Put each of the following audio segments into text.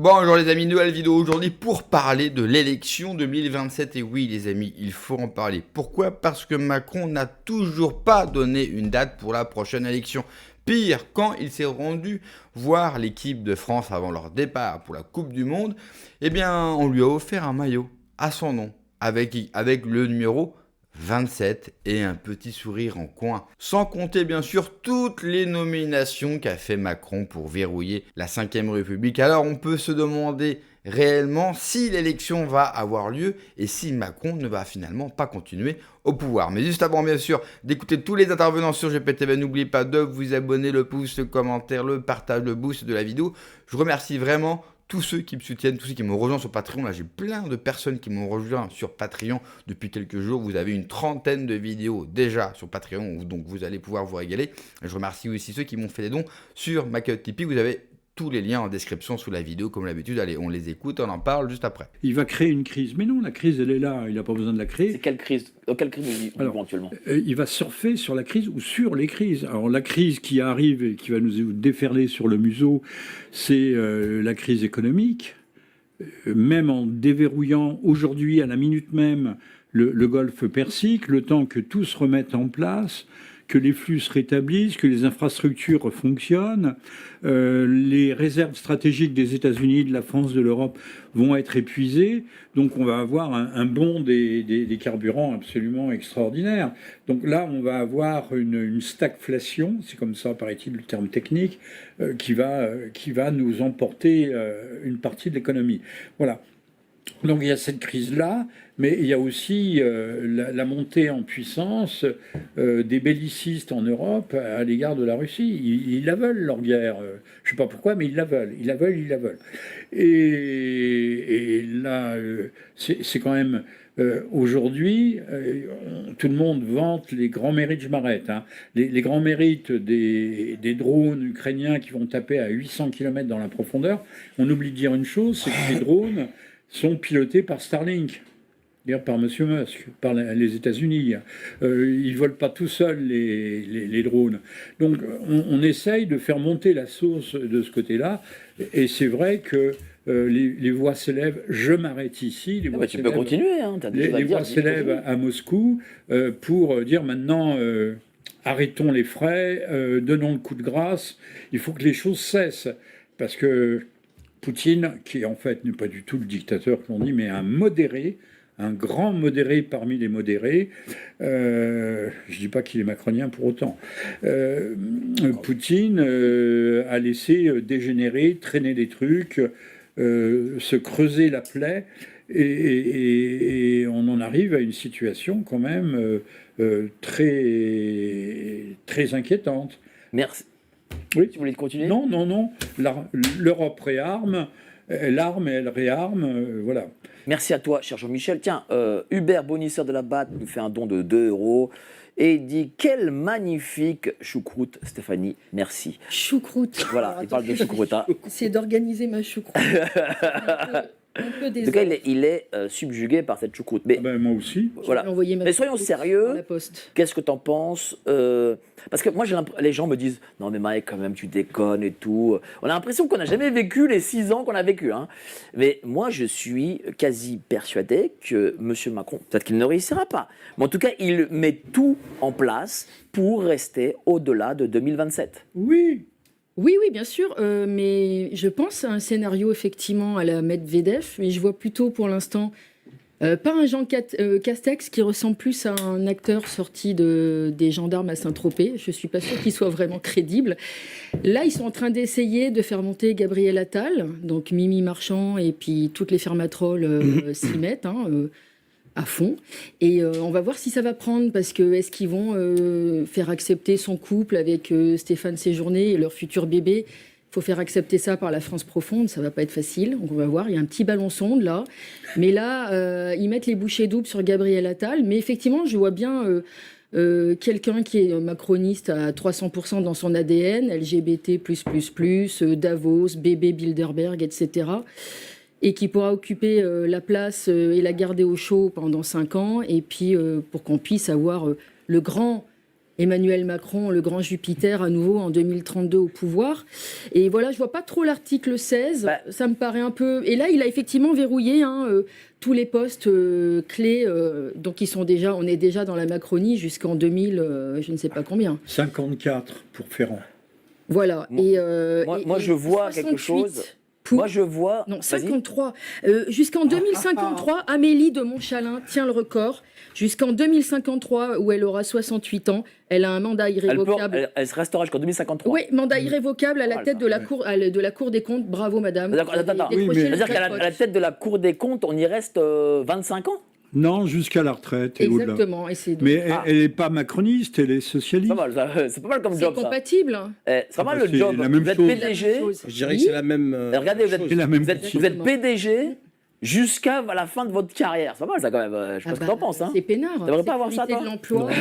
Bonjour les amis, nouvelle vidéo aujourd'hui pour parler de l'élection 2027. Et oui les amis, il faut en parler. Pourquoi? Parce que Macron n'a toujours pas donné une date pour la prochaine élection. Pire, quand il s'est rendu voir l'équipe de France avant leur départ pour la Coupe du Monde, eh bien on lui a offert un maillot à son nom, avec le numéro 27 et un petit sourire en coin. Sans compter bien sûr toutes les nominations qu'a fait Macron pour verrouiller la 5ème République. Alors on peut se demander réellement si l'élection va avoir lieu et si Macron ne va finalement pas continuer au pouvoir. Mais juste avant bien sûr d'écouter tous les intervenants sur GPTV, n'oubliez pas de vous abonner, le pouce, le commentaire, le partage, le boost de la vidéo. Je remercie vraiment tous ceux qui me soutiennent, tous ceux qui m'ont rejoint sur Patreon. Là, j'ai plein de personnes qui m'ont rejoint sur Patreon depuis quelques jours. Vous avez une trentaine de vidéos déjà sur Patreon, donc vous allez pouvoir vous régaler. Je remercie aussi ceux qui m'ont fait des dons sur ma cagnotte Tipeee. Vous avez tous les liens en description sous la vidéo, comme d'habitude. Allez, on les écoute, on en parle juste après. Il va créer une crise. Mais non, la crise, elle est là. Il n'a pas besoin de la créer. C'est quelle crise? Quelle crise nous vivons actuellement? Il va surfer sur la crise ou sur les crises. Alors, la crise qui arrive et qui va nous déferler sur le museau, c'est la crise économique. Même en déverrouillant aujourd'hui, à la minute même, le golfe Persique, le temps que tout se remette en place, que les flux se rétablissent, que les infrastructures fonctionnent, les réserves stratégiques des États-Unis, de la France, de l'Europe vont être épuisées. Donc on va avoir un bond des carburants absolument extraordinaire. Donc là, on va avoir une stagflation, c'est comme ça, paraît-il, le terme technique, qui va nous emporter une partie de l'économie. Voilà. Donc il y a cette crise-là, mais il y a aussi la montée en puissance des bellicistes en Europe à l'égard de la Russie. Ils la veulent, leur guerre. Je ne sais pas pourquoi, mais ils la veulent. Ils la veulent, ils la veulent. Et là, c'est quand même... aujourd'hui, tout le monde vante les grands mérites, je m'arrête, hein, les grands mérites des drones ukrainiens qui vont taper à 800 km dans la profondeur. On oublie de dire une chose, c'est que ces drones sont pilotés par Starlink, par M. Musk, par les États-Unis. Ils ne volent pas tout seuls, les drones. Donc on essaye de faire monter la sauce de ce côté-là, et c'est vrai que les voix s'élèvent, je m'arrête ici, les voix tu peux continuer, hein, les voix s'élèvent à Moscou pour dire maintenant arrêtons les frais, donnons le coup de grâce, il faut que les choses cessent, parce que Poutine, qui en fait n'est pas du tout le dictateur que l'on dit, mais un modéré, un grand modéré parmi les modérés. Je ne dis pas qu'il est macronien pour autant. Poutine a laissé dégénérer, traîner des trucs, se creuser la plaie, et on en arrive à une situation quand même très, très inquiétante. Merci. Oui. Tu voulais continuer? Non, non, non. L'Europe réarme, elle arme et elle réarme, voilà. Merci à toi, cher Jean-Michel. Tiens, Hubert Bonisseur de la Batte nous fait un don de 2 € et il dit: quelle magnifique choucroute, Stéphanie, merci. Choucroute. Voilà, il parle de choucroute. Hein. C'est d'organiser ma choucroute. Un peu En tout cas, il est subjugué par cette choucroute. Mais moi aussi. voilà. Mais soyons sérieux. Qu'est-ce que tu en penses? Parce que moi, les gens me disent: non, mais Mike, quand même, tu déconnes et tout. On a l'impression qu'on n'a jamais vécu les 6 ans qu'on a vécu. Hein. Mais moi, je suis quasi persuadé que M. Macron, peut-être qu'il ne réussira pas, mais en tout cas, il met tout en place pour rester au-delà de 2027. Oui. Oui, oui, bien sûr, mais je pense à un scénario effectivement à la Medvedev, mais je vois plutôt pour l'instant pas un Jean Castex qui ressemble plus à un acteur sorti des gendarmes à Saint-Tropez. Je suis pas sûre qu'il soit vraiment crédible. Là, ils sont en train d'essayer de faire monter Gabriel Attal, donc Mimi Marchand et puis toutes les fermatrolles s'y mettent. À fond. Et on va voir si ça va prendre, parce que est-ce qu'ils vont faire accepter son couple avec Stéphane Séjourné et leur futur bébé? Il faut faire accepter ça par la France profonde, ça va pas être facile. Donc on va voir, il y a un petit ballon sonde là. Mais là, ils mettent les bouchées doubles sur Gabriel Attal. Mais effectivement, je vois bien quelqu'un qui est macroniste à 300% dans son ADN, LGBT++, Davos, bébé Bilderberg, etc., et qui pourra occuper la place et la garder au chaud pendant 5 ans, et puis pour qu'on puisse avoir le grand Emmanuel Macron, le grand Jupiter, à nouveau en 2032 au pouvoir. Et voilà, je vois pas trop l'article 16. Ça me paraît un peu... Et là, il a effectivement verrouillé tous les postes clés. Donc, on est déjà dans la Macronie jusqu'en 2000, je ne sais pas combien. 54 pour Ferrand. Voilà. Moi, je vois quelque chose... Moi, je vois... Non, 53. Jusqu'en 2053, Amélie de Montchalin tient le record. Jusqu'en 2053, où elle aura 68 ans, elle a un mandat irrévocable. Elle se restera jusqu'en 2053. Oui, mandat irrévocable à la tête de la Cour des comptes. Bravo, madame. Attends. Oui, c'est-à-dire qu'à la tête de la Cour des comptes, on y reste 25 ans. Non, jusqu'à la retraite et au-delà. Exactement. Mais elle n'est pas macroniste, elle est socialiste. C'est pas mal comme job, ça. C'est compatible. C'est pas mal le job. La même vous êtes chose. PDG. Je dirais que c'est la même. Regardez, vous êtes chose. PDG jusqu'à la fin de votre carrière. C'est pas mal ça quand même. Je sais pas ce que t'en penses. C'est peinard. Tu devrais pas avoir ça, toi. De l'emploi.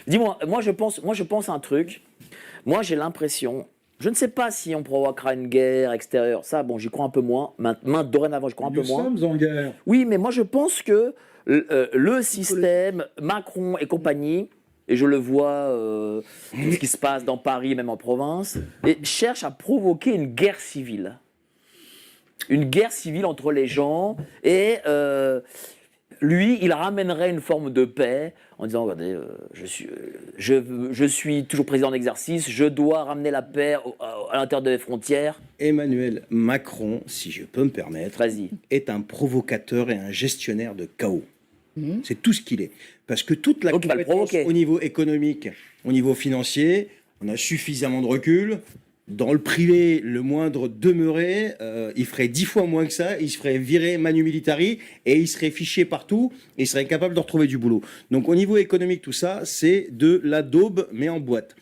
Dis-moi, moi je pense à un truc. Moi j'ai l'impression, je ne sais pas si on provoquera une guerre extérieure. Ça, bon, j'y crois un peu moins. Maintenant, dorénavant, je crois un peu moins. Nous sommes en guerre. Oui, mais moi je pense que le système, Macron et compagnie, et je le vois, ce qui se passe dans Paris, même en province, et cherche à provoquer une guerre civile. Une guerre civile entre les gens, et lui, il ramènerait une forme de paix en disant, regardez, je suis toujours président d'exercice, je dois ramener la paix à l'intérieur des frontières. Emmanuel Macron, si je peux me permettre, Vas-y. est un provocateur et un gestionnaire de chaos. C'est tout ce qu'il est. Parce que toute la Donc, il va le compétence provoquer. au niveau économique, au niveau financier, on a suffisamment de recul. Dans le privé, le moindre demeuré, il ferait 10 fois moins que ça, il se ferait virer manu militari et il serait fiché partout et il serait incapable de retrouver du boulot. Donc au niveau économique, tout ça, c'est de la daube, mais en boîte.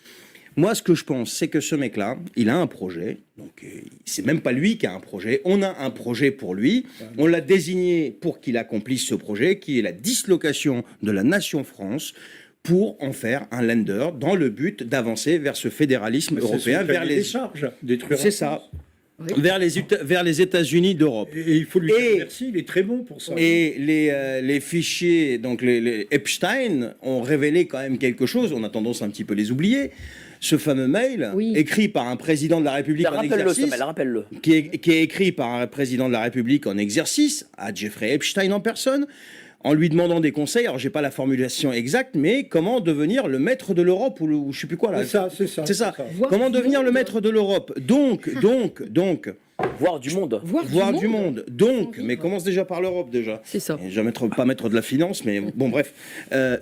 Moi, ce que je pense, c'est que ce mec-là, il a un projet. Donc, c'est même pas lui qui a un projet. On a un projet pour lui. On l'a désigné pour qu'il accomplisse ce projet, qui est la dislocation de la nation France, pour en faire un lender dans le but d'avancer vers ce fédéralisme européen, vers les charges, détruire. C'est ça. Oui. Vers les États-Unis d'Europe. Et il faut lui dire merci, il est très bon pour ça. Et les fichiers, donc les Epstein, ont révélé quand même quelque chose. On a tendance un petit peu les oublier. Ce fameux mail, écrit par un président de la République en exercice, rappelle-le. Qui est écrit par un président de la République en exercice, à Jeffrey Epstein en personne, en lui demandant des conseils. Alors, j'ai pas la formulation exacte, mais comment devenir le maître de l'Europe ou je sais plus quoi là. C'est ça. Comment devenir le maître de l'Europe. Donc. Voir du monde. Voir du monde. Donc, mais commence déjà par l'Europe déjà. C'est ça. Et je vais pas mettre de la finance, mais bon, bref.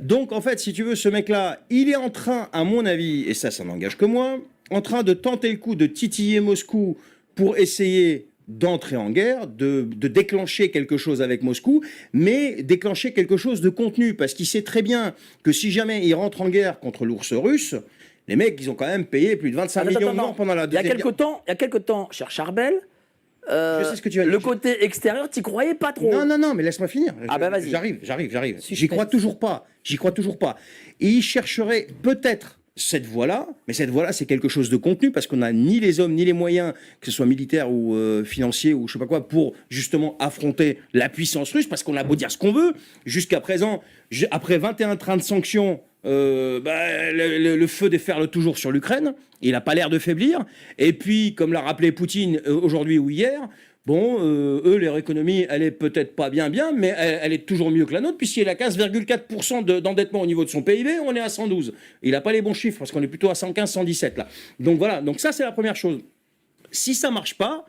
Donc, en fait, si tu veux, ce mec-là, il est en train, à mon avis, et ça n'engage que moi, en train de tenter le coup de titiller Moscou pour essayer d'entrer en guerre, de déclencher quelque chose avec Moscou, mais déclencher quelque chose de contenu, parce qu'il sait très bien que si jamais il rentre en guerre contre l'ours russe, les mecs, ils ont quand même payé plus de 25 millions de morts pendant la deuxième guerre. Il y a quelque temps, cher Charbel, je sais ce que tu vas dire. Le côté extérieur, t'y croyais pas trop. Non, mais laisse-moi finir. Ah bah vas-y. J'arrive. J'y crois toujours pas. Et il chercherait peut-être cette voie-là, mais cette voie-là, c'est quelque chose de contenu, parce qu'on n'a ni les hommes, ni les moyens, que ce soit militaires ou financiers ou je sais pas quoi, pour justement affronter la puissance russe, parce qu'on a beau dire ce qu'on veut, jusqu'à présent, après 21 trains de sanctions, le feu déferle toujours sur l'Ukraine, il n'a pas l'air de faiblir, et puis, comme l'a rappelé Poutine aujourd'hui ou hier, eux, leur économie, elle est peut-être pas bien, mais elle est toujours mieux que la nôtre, puisqu'il a 15,4% d'endettement au niveau de son PIB, on est à 112. Il n'a pas les bons chiffres, parce qu'on est plutôt à 115, 117 là. Donc voilà, donc ça c'est la première chose. Si ça marche pas,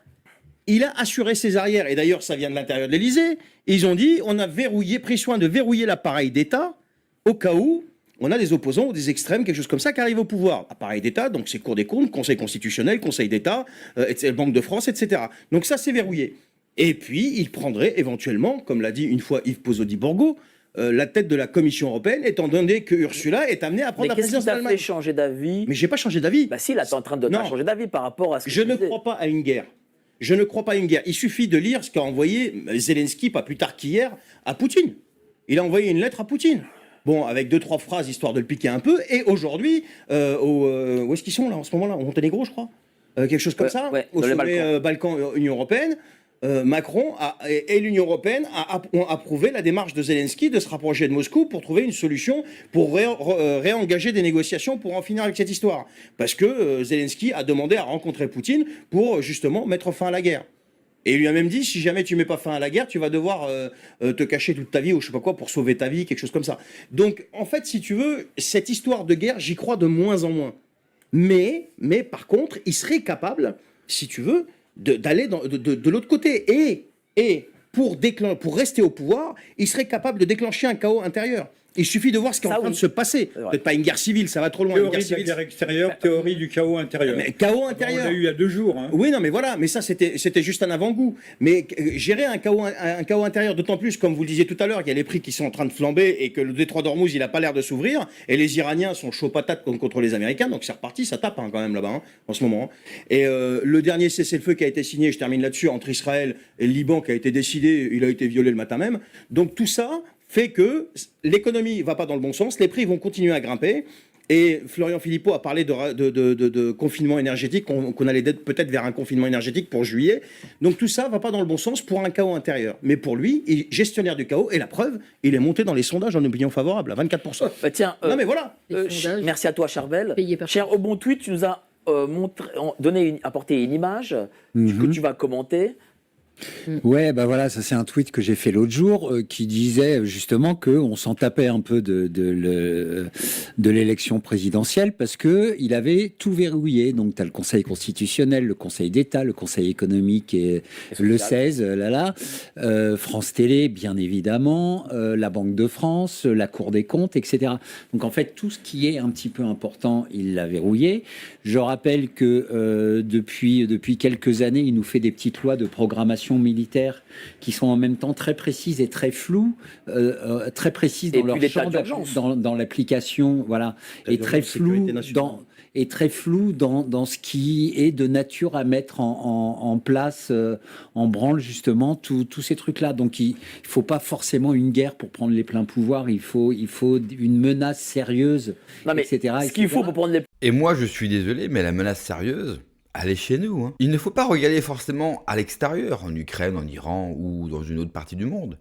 il a assuré ses arrières, et d'ailleurs ça vient de l'intérieur de l'Élysée, ils ont dit, on a pris soin de verrouiller l'appareil d'État, au cas où on a des opposants ou des extrêmes, quelque chose comme ça, qui arrivent au pouvoir. Appareil d'État, donc c'est Cour des comptes, Conseil constitutionnel, Conseil d'État, Banque de France, etc. Donc ça, c'est verrouillé. Et puis, il prendrait éventuellement, comme l'a dit une fois Yves Pozzo-di-Borgo, la tête de la Commission européenne, étant donné que Ursula est amenée à prendre la présidence d'Allemagne. Mais qu'est-ce qui t'a fait changer d'avis ? Mais j'ai pas changé d'avis. Bah si, là, t'es en train de changer d'avis par rapport à ce que je ne crois pas à une guerre. Il suffit de lire ce qu'a envoyé Zelensky, pas plus tard qu'hier, à Poutine. Il a envoyé une lettre à Poutine. Bon, avec 2-3 phrases, histoire de le piquer un peu. Et aujourd'hui, où est-ce qu'ils sont là en ce moment-là ? Au Monténégro, je crois. Quelque chose comme ça. Ouais, au sommet Balkan, Union Européenne. Macron et l'Union européenne ont approuvé la démarche de Zelensky de se rapprocher de Moscou pour trouver une solution pour réengager des négociations pour en finir avec cette histoire. Parce que Zelensky a demandé à rencontrer Poutine pour justement mettre fin à la guerre. Et il lui a même dit, si jamais tu mets pas fin à la guerre, tu vas devoir te cacher toute ta vie ou je sais pas quoi pour sauver ta vie, quelque chose comme ça. Donc, en fait, si tu veux, cette histoire de guerre, j'y crois de moins en moins. Mais par contre, il serait capable, si tu veux, d'aller de l'autre côté. Et pour rester au pouvoir, il serait capable de déclencher un chaos intérieur. Il suffit de voir ce qui est en train de se passer. Peut-être pas une guerre civile, ça va trop loin. Théorie de la guerre extérieure, théorie du chaos intérieur. Mais chaos intérieur. On l'a eu il y a 2 jours. Hein. Oui, non, mais voilà. Mais ça, c'était juste un avant-goût. Mais gérer un chaos intérieur, d'autant plus, comme vous le disiez tout à l'heure, il y a les prix qui sont en train de flamber et que le détroit d'Ormuz, il n'a pas l'air de s'ouvrir. Et les Iraniens sont chauds patates contre les Américains. Donc c'est reparti, ça tape quand même là-bas, en ce moment. Et le dernier cessez-le-feu qui a été signé, je termine là-dessus, entre Israël et le Liban, qui a été décidé, il a été violé le matin même. Donc tout ça fait que l'économie ne va pas dans le bon sens, les prix vont continuer à grimper. Et Florian Philippot a parlé de confinement énergétique, qu'on allait peut-être vers un confinement énergétique pour juillet. Donc tout ça ne va pas dans le bon sens pour un chaos intérieur. Mais pour lui, il est gestionnaire du chaos, et la preuve, il est monté dans les sondages en opinion favorable, à 24%. Bah tiens, non mais voilà. Merci à toi, Charbel. Cher, au bon tweet, tu nous as apporté une image que tu vas commenter. Ouais, bah voilà, ça c'est un tweet que j'ai fait l'autre jour qui disait justement qu'on s'en tapait un peu de l'élection présidentielle parce que il avait tout verrouillé. Donc tu as le Conseil constitutionnel, le Conseil d'État, le Conseil économique et le 16, France Télé, bien évidemment, la Banque de France, la Cour des comptes, etc. Donc en fait, tout ce qui est un petit peu important, il l'a verrouillé. Je rappelle que depuis quelques années, il nous fait des petites lois de programmation militaires qui sont en même temps très précises et très floues, très précises dans leur champ dans l'application, voilà, et très flou dans ce qui est de nature à mettre en place, en branle justement tous ces trucs-là. Donc il faut pas forcément une guerre pour prendre les pleins pouvoirs, il faut une menace sérieuse, etc. Ce qu'il faut pour prendre les... Et moi je suis désolé, mais la menace sérieuse, elle est chez nous. Hein. Il ne faut pas regarder forcément à l'extérieur, en Ukraine, en Iran ou dans une autre partie du monde.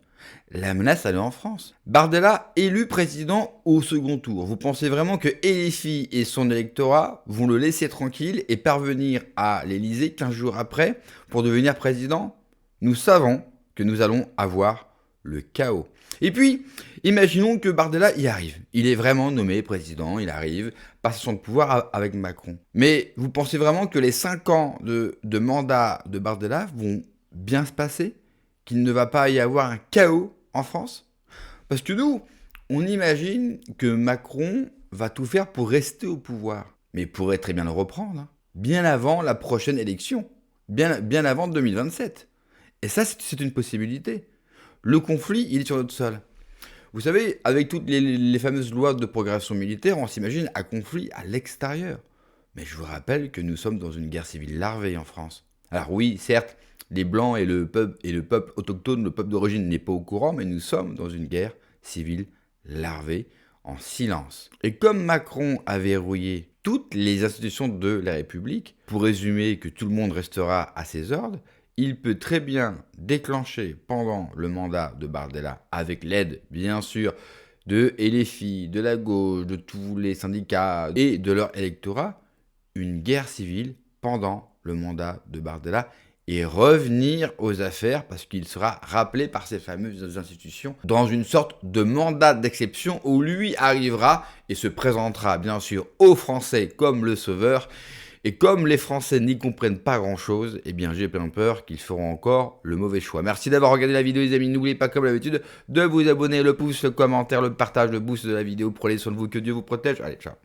La menace, elle est en France. Bardella, élu président au second tour. Vous pensez vraiment que LFI et son électorat vont le laisser tranquille et parvenir à l'Élysée 15 jours après pour devenir président? Nous savons que nous allons avoir le chaos. Et puis, imaginons que Bardella y arrive. Il est vraiment nommé président, il arrive, passe son pouvoir avec Macron. Mais vous pensez vraiment que les 5 ans de mandat de Bardella vont bien se passer? Qu'il ne va pas y avoir un chaos en France? Parce que nous, on imagine que Macron va tout faire pour rester au pouvoir. Mais il pourrait très bien le reprendre, hein. Bien avant la prochaine élection, bien avant 2027. Et ça, c'est une possibilité. Le conflit, il est sur notre sol. Vous savez, avec toutes les fameuses lois de progression militaire, on s'imagine un conflit à l'extérieur. Mais je vous rappelle que nous sommes dans une guerre civile larvée en France. Alors oui, certes, les Blancs et le peuple autochtone, le peuple d'origine n'est pas au courant, mais nous sommes dans une guerre civile larvée en silence. Et comme Macron a verrouillé toutes les institutions de la République, pour résumer que tout le monde restera à ses ordres, il peut très bien déclencher pendant le mandat de Bardella, avec l'aide bien sûr de LFI, de la gauche, de tous les syndicats et de leur électorat, une guerre civile pendant le mandat de Bardella et revenir aux affaires parce qu'il sera rappelé par ces fameuses institutions dans une sorte de mandat d'exception où lui arrivera et se présentera bien sûr aux Français comme le sauveur. Et comme les Français n'y comprennent pas grand-chose, eh bien j'ai plein peur qu'ils feront encore le mauvais choix. Merci d'avoir regardé la vidéo les amis, n'oubliez pas comme d'habitude de vous abonner, le pouce, le commentaire, le partage, le boost de la vidéo. Prenez soin de vous, que Dieu vous protège. Allez, ciao.